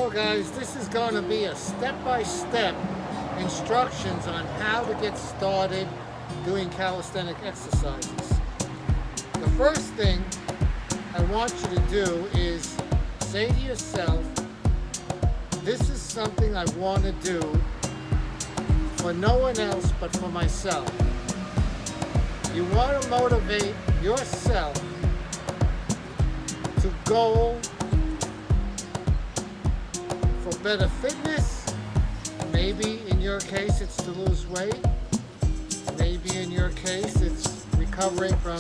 Hello guys, this is going to be a step-by-step instructions on how to get started doing calisthenic exercises. The first thing I want you to do is say to yourself, this is something I want to do for no one else but for myself. You want to motivate yourself to go for better fitness. Maybe in your case it's to lose weight. Maybe in your case it's recovering from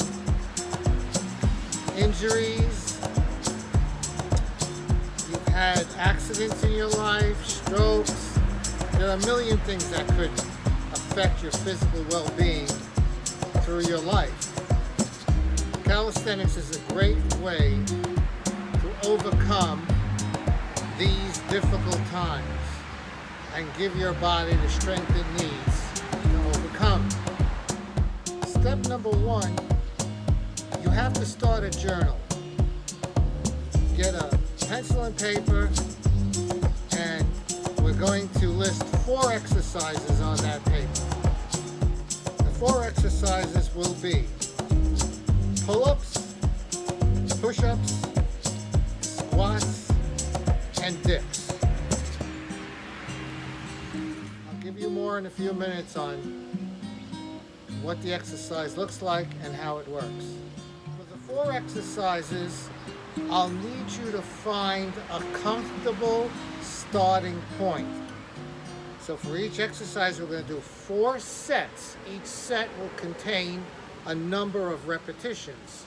injuries. You've had accidents in your life, strokes. There are a million things that could affect your physical well-being through your life. Calisthenics is a great way to overcome these difficult times and give your body the strength it needs to overcome. Step number one, you have to start a journal. Get a pencil and paper, and we're going to list 4 exercises on that paper. The 4 exercises will be pull-ups, push-ups, squats, and dips. I'll give you more in a few minutes on what the exercise looks like and how it works. For the 4 exercises, I'll need you to find a comfortable starting point. So for each exercise, we're going to do 4 sets. Each set will contain a number of repetitions.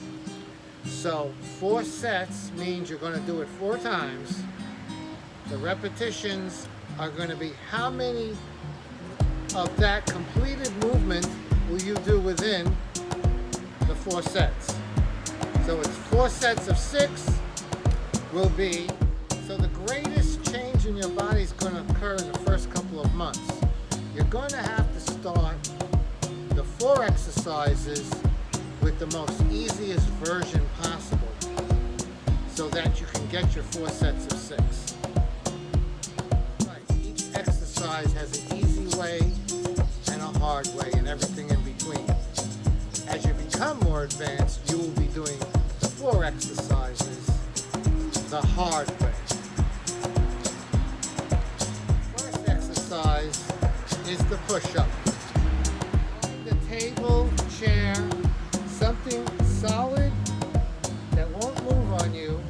So 4 sets means you're going to do it 4 times. The repetitions are going to be how many of that completed movement will you do within the 4 sets. So it's 4 sets of 6 will be, so the greatest change in your body is going to occur in the first couple of months. You're going to have to start the 4 exercises with the most easiest version possible so that you can get your 4 sets of 6. Right. Each exercise has an easy way and a hard way and everything in between. As you become more advanced, you will be doing the 4 exercises the hard way. First exercise is the push-up. Find a table, chair, something solid that won't move on you,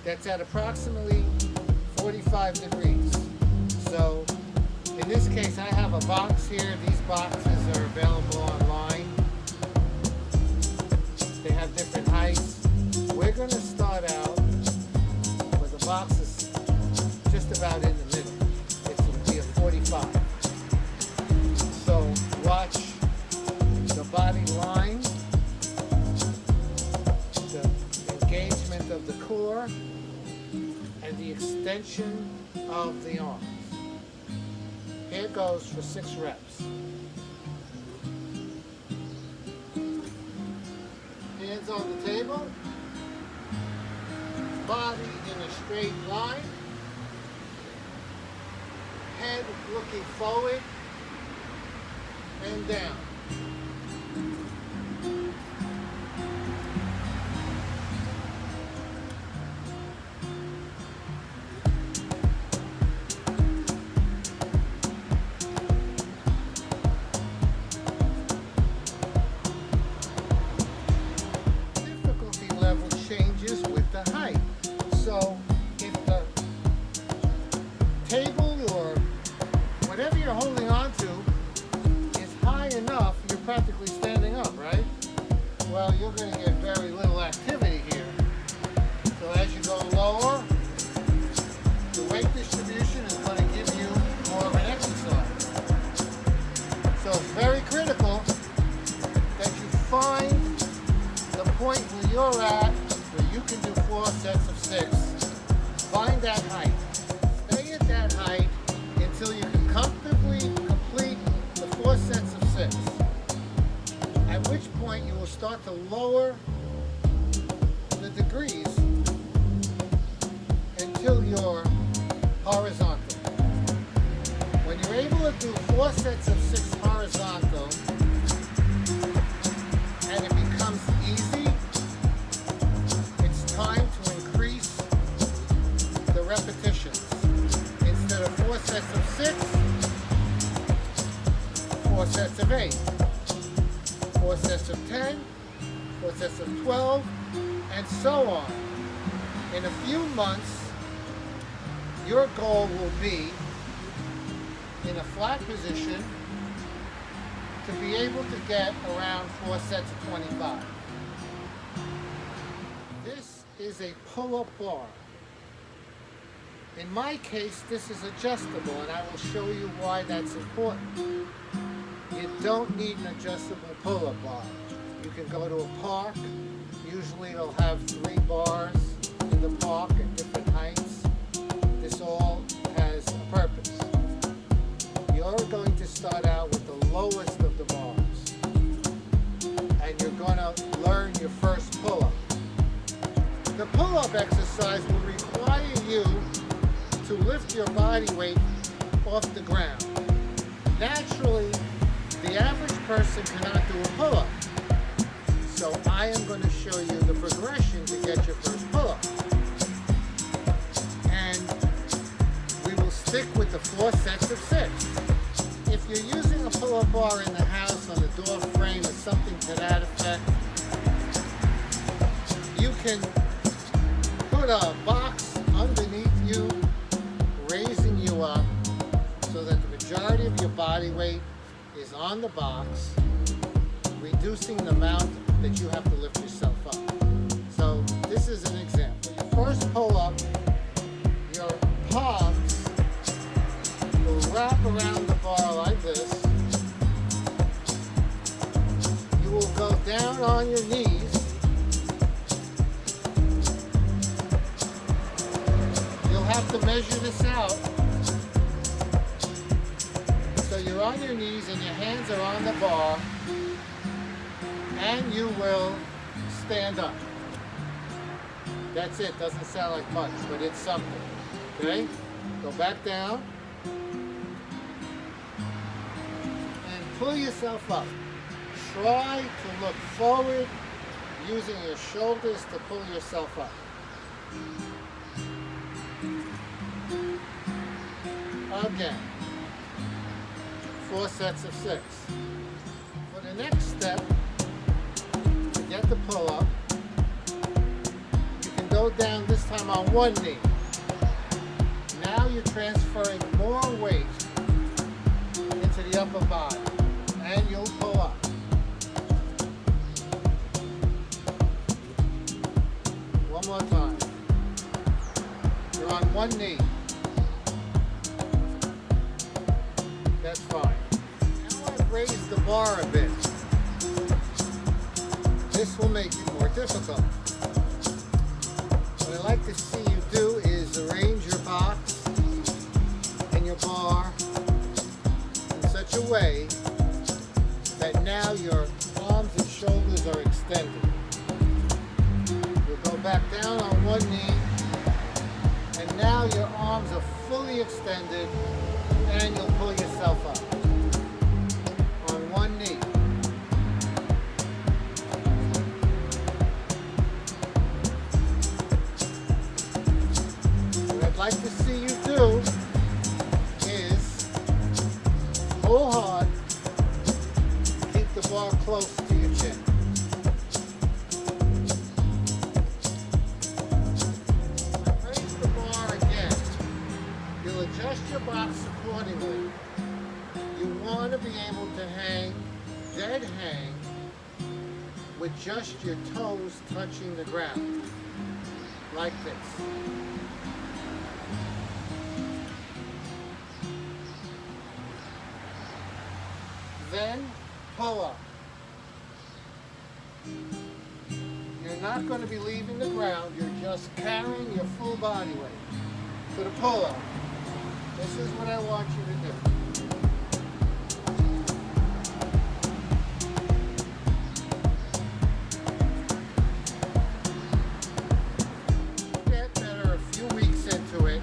that's at approximately 45 degrees. So in this case, I have a box here. These boxes are available online. They have different heights. We're going to start out with the box is just about in the middle. It will be a 45. So watch the body line, the engagement of the core, and the extension of the arms. Here goes for 6 reps. Hands on the table, body in a straight line, head looking forward and down. Changes with the height. So if the table or whatever you're holding on to is high enough, you're practically standing up, right? Well, you're going to get very little activity here. So as you go lower, the weight distribution is going to give you more of an exercise. So it's very critical that you find the point where you're at. You can do 4 sets of 6. Find that height. Stay at that height until you can comfortably complete the 4 sets of 6. At which point you will start to lower the degrees until you're horizontal. When you're able to do 4 sets of 6 horizontal, and it becomes easy, it's time to increase the repetitions. Instead of 4 sets of 6, 4 sets of 8, 4 sets of 10, 4 sets of 12, and so on. In a few months, your goal will be, in a flat position, to be able to get around 4 sets of 25. This is a pull-up bar. In my case, this is adjustable, and I will show you why that's important. You don't need an adjustable pull-up bar. You can go to a park. Usually it'll have 3 bars in the park at different heights. This all has a purpose. You're going to start out with the lowest of the bars, and you're going to learn your first pull-up. The pull-up exercise will require you to lift your body weight off the ground. Naturally, the average person cannot do a pull-up, so I am going to show you the progression to get your first pull-up. And we will stick with the 4 sets of 6. If you're using a pull-up bar in the house on a door frame or something to that effect, you can put a box underneath you, raising you up so that the majority of your body weight is on the box, reducing the amount that you have to lift yourself up. So this is an example. Your first pull-up, your palms will wrap around the bar like this. You will go down on your knees. You'll have to measure this out. So you're on your knees and your hands are on the bar, and you will stand up. That's it. Doesn't sound like much, but it's something. Okay? Go back down and pull yourself up. Try to look forward using your shoulders to pull yourself up. Again. 4 sets of 6. For the next step, to get the pull-up, you can go down this time on one knee. Now you're transferring more weight into the upper body, and you'll pull up. One more time. You're on one knee. That's fine. Now I've raised the bar a bit. This will make it more difficult. What I like to see you do is arrange your box and your bar in such a way that now your arms and shoulders are extended. You'll go back down on one knee, and now your arms are fully extended, and you'll pull yourself up on one knee. What I'd like to see you do is pull hard, keep the bar close to your chin. Raise the bar again. You'll adjust your box accordingly. You want to be able to hang, dead hang, with just your toes touching the ground, like this. Then pull up. You're not going to be leaving the ground, you're just carrying your full body weight to the pull up. This is what I want you to do. Get better a few weeks into it.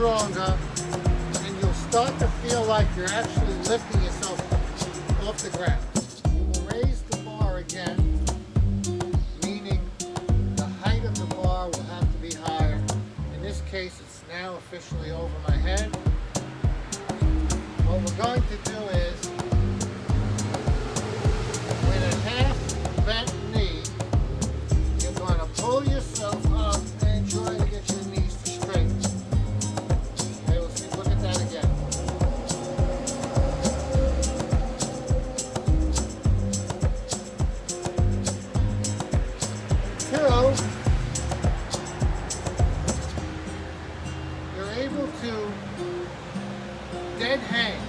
stronger, and you'll start to feel like you're actually lifting yourself off the ground. You will raise the bar again, meaning the height of the bar will have to be higher. In this case, it's now officially over my head. What we're going to do is, with a half bent knee, you're going to pull yourself up and try to get your knees to straight. Okay, let's see, look at that again. 2, you're able to dead hang.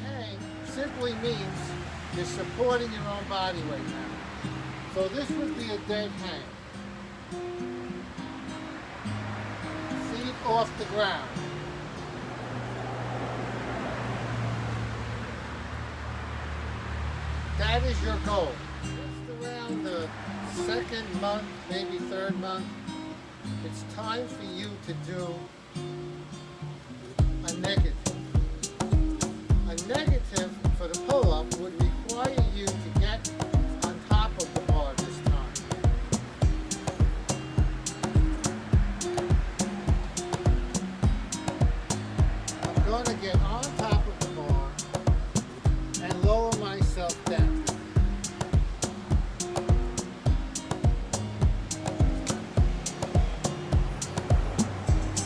Dead hang simply means you're supporting your own body weight now. So this would be a dead hang. Feet off the ground. That is your goal. Just around the second month, maybe third month, it's time for you to do a negative. A negative for the pull-up would require you to get on top of the bar this time. I'm going to get on top of the bar and lower myself down.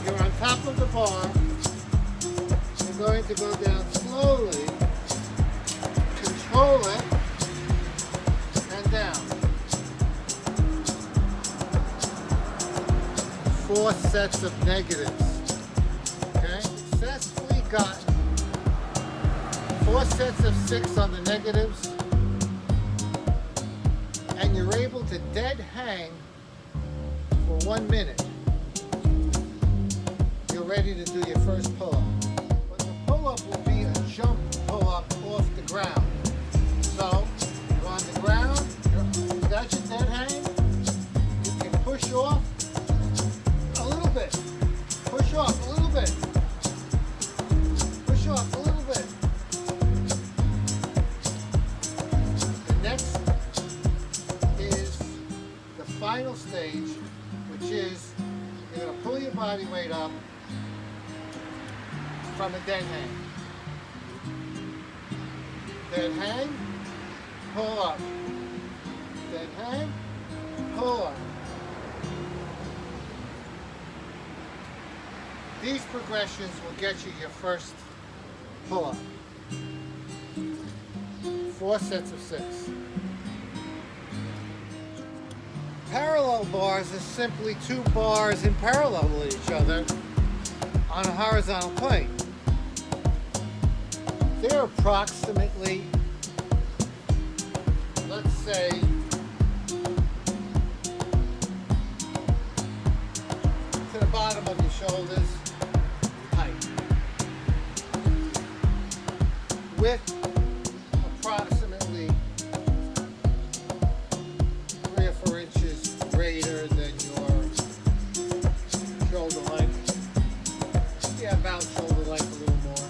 You're on top of the bar. You're going to go down slowly, control it, and down. 4 sets of negatives. Okay? Successfully got 4 sets of 6 on the negatives, and you're able to dead hang for 1 minute. You're ready to do your first pull-up. But the pull-up will be a jump pull-up off the ground. So, you're on the ground, you got your dead hang, you can push off a little bit, push off a little bit, push off a little bit. The next is the final stage, which is you're going to pull your body weight up from a dead hang. Dead hang, pull up. Dead hang, pull up. These progressions will get you your first pull up. 4 sets of 6. Parallel bars are simply 2 bars in parallel with each other on a horizontal plane. They're approximately, let's say, to the bottom of your shoulders height, with approximately 3 or 4 inches greater than your shoulder length. Yeah, about shoulder length, a little more.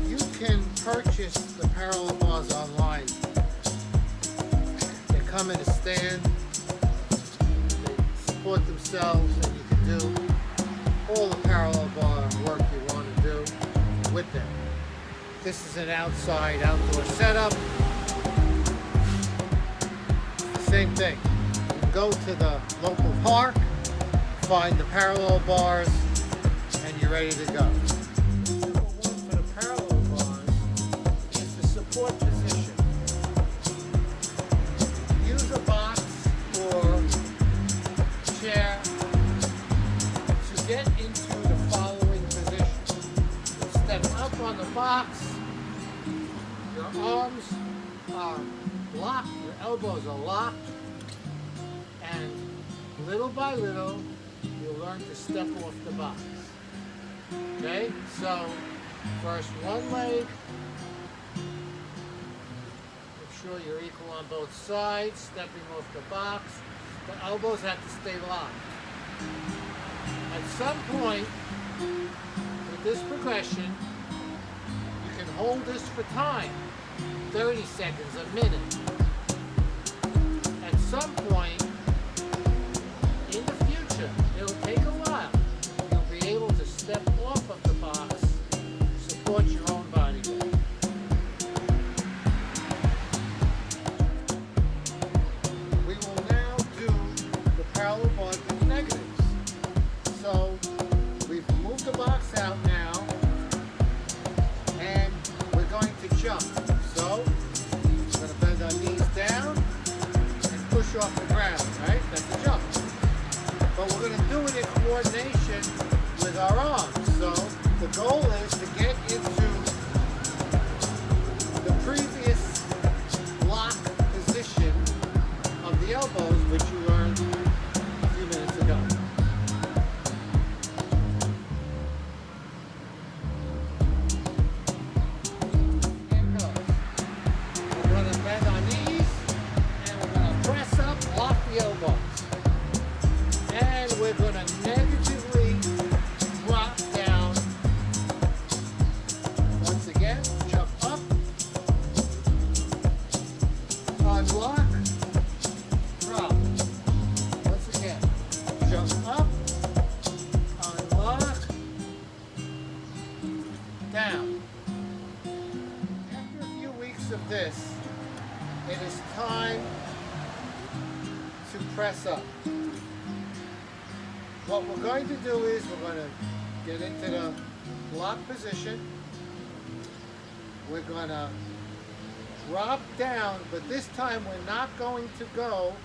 You can purchase the parallel bars online. They come in a stand, they support themselves, and you can do all the parallel bar work you want to do with them. This is an outdoor setup. Same thing. You can go to the local park, find the parallel bars, and you're ready to go. Number 1 for the parallel bars is the support position. Use a box or chair to get into the following position. You step up on the box, your arms are locked, your elbows are locked, and little by little, you'll learn to step off the box. Okay, so first one leg, make sure you're equal on both sides, stepping off the box. The elbows have to stay locked. At some point with this progression, you can hold this for time, 30 seconds, a minute. At some point in the future, it'll take a while. You'll be able to step off of the box, support your own body weight. We will now do the parallel bar with negatives. So we've moved the box out now, and we're going to jump. So we're going to bend our knees down and push off the ground, right? That's a jump. But we're going to do it in coordination with our arms. So the goal is to get into the previous lock position of the elbows, which you learned a few minutes ago. Here it goes. We're going to bend our knees and we're going to press up off the elbows. And we're going to negatively drop down. Once again, jump up, unlock, drop. Once again, jump up, unlock, down. After a few weeks of this, it is time to press up. What we're going to do is we're going to get into the block position. We're going to drop down, but this time we're not going to go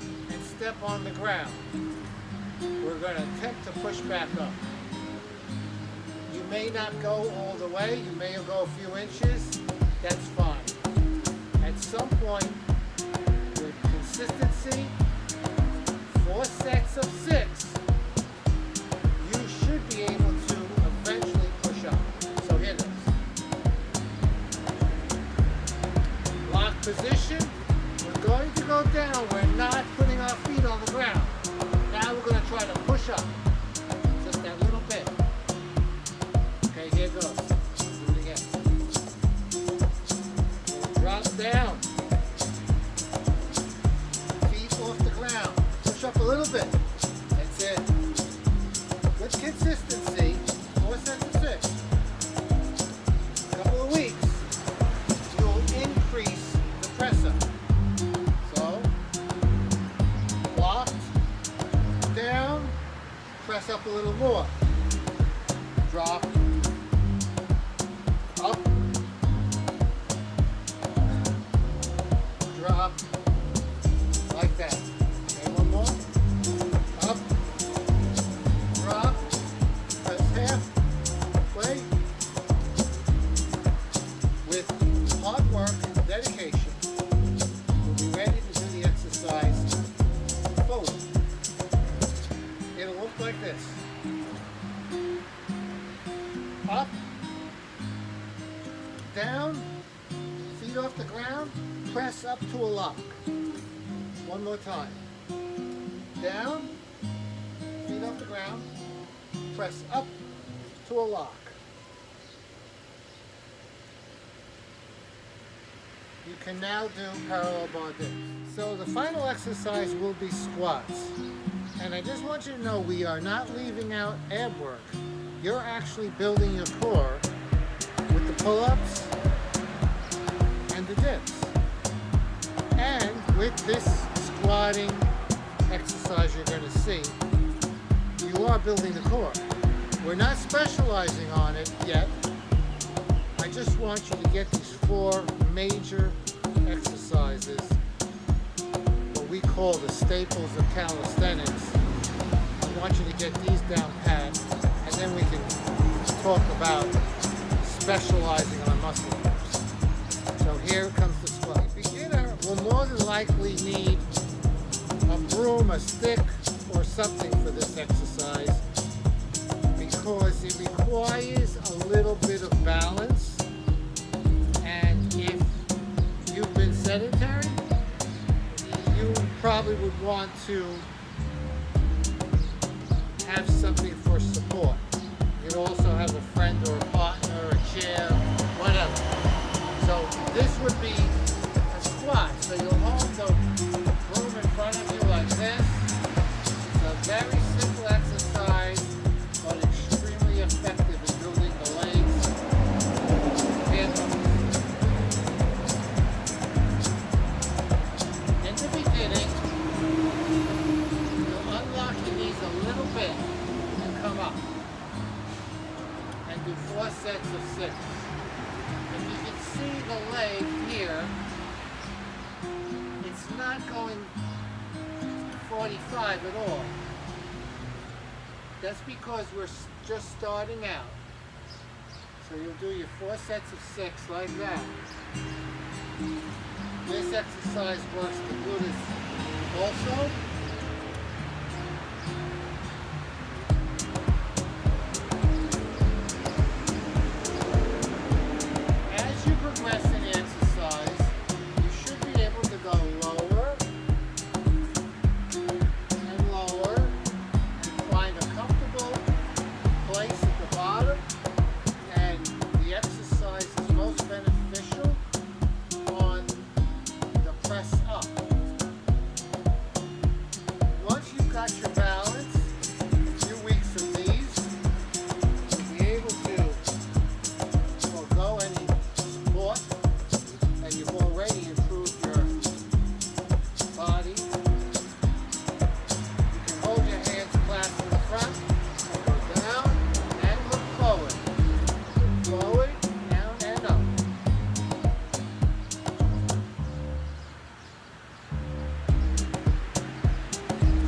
and step on the ground. We're going to attempt to push back up. You may not go all the way. You may go a few inches. That's fine. At some point, with consistency, 4 sets of 6, you should be able to eventually push up. So here it is. Lock position. We're going to go down. We're not putting our feet on the ground. Now we're going to try to push up. Just that little bit. Okay, here goes. Do it again. Drop down. Feet off the ground. Push up a little bit. That's it. With consistency, 4 sets of 6. A couple of weeks, you'll increase the press up. So, blocked, down, press up a little more. Drop, up, drop, like that. Okay, one more. Up, drop, press halfway. With hard work and dedication, we'll be ready to do the exercise forward. It'll look like this. Up, down, feet off the ground, press up to a lock. One more time. Down, feet off the ground, press up to a lock. You can now do parallel bar dips. So the final exercise will be squats. And I just want you to know we are not leaving out ab work. You're actually building your core with the pull-ups and the dips. And with this squatting exercise you're going to see, you are building the core. We're not specializing on it yet. I just want you to get these 4 major exercises, what we call the staples of calisthenics. I want you to get these down pat, and then we can talk about specializing on muscle groups. So here comes the squat. A beginner will more than likely need a broom, a stick, or something for this exercise because it requires a little bit of balance. And if you've been sedentary, you probably would want to have something for support. You could also have a friend or a partner, a chair, whatever. So this would be a squat. So you'll hold the broom in front of you like this. It's a very simple exercise, but extremely effective in building the legs and in the beginning, you'll unlock your knees a little bit and come up and do 4 sets of 6. If you can see the leg here, it's not going 45 at all. That's because we're just starting out. So you'll do your 4 sets of 6 like that. This exercise works the glutes also. As you progress in the exercise, you should be able to go lower and lower and find a comfortable place at the bottom. And the exercise is most beneficial on the press up. Once you've got your balance, a few weeks of these, you'll be able to forego any support, and you've already improved your body. You can hold your hands clasped in the front, go down, and look forward. Look forward, down, and up.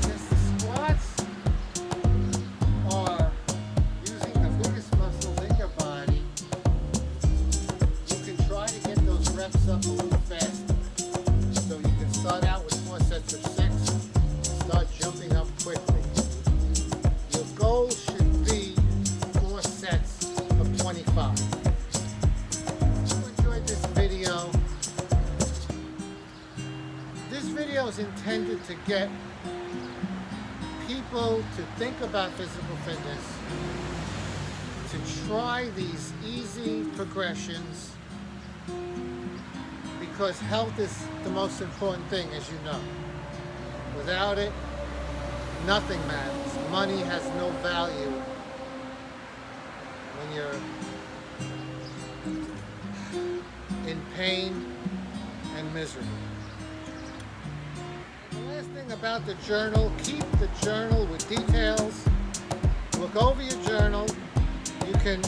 Since the squats are using the biggest muscles in your body, you can try to get those reps up a little faster. So you can start out with 4 sets of 6 and start jumping up quickly. Your goal should be 4 sets of 25. If you enjoyed this video is intended to get people to think about physical fitness, to try these easy progressions, because health is the most important thing, as you know. Without it, nothing matters. Money has no value when you're in pain and misery. The last thing about the journal, keep the journal with details. Look over your journal. You can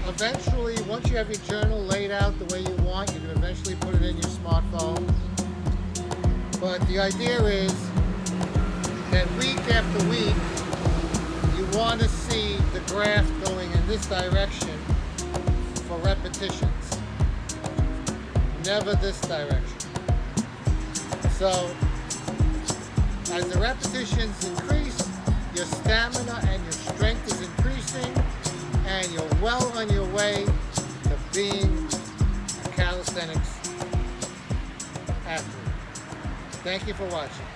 eventually, once you have your journal laid out the way you want, you can eventually put it in your smartphone. But the idea is that week after week, you want to see the graph going in this direction for repetitions, never this direction. So, as the repetitions increase, your stamina and your strength is increasing, and you're well on your way to being a calisthenics athlete. Thank you for watching.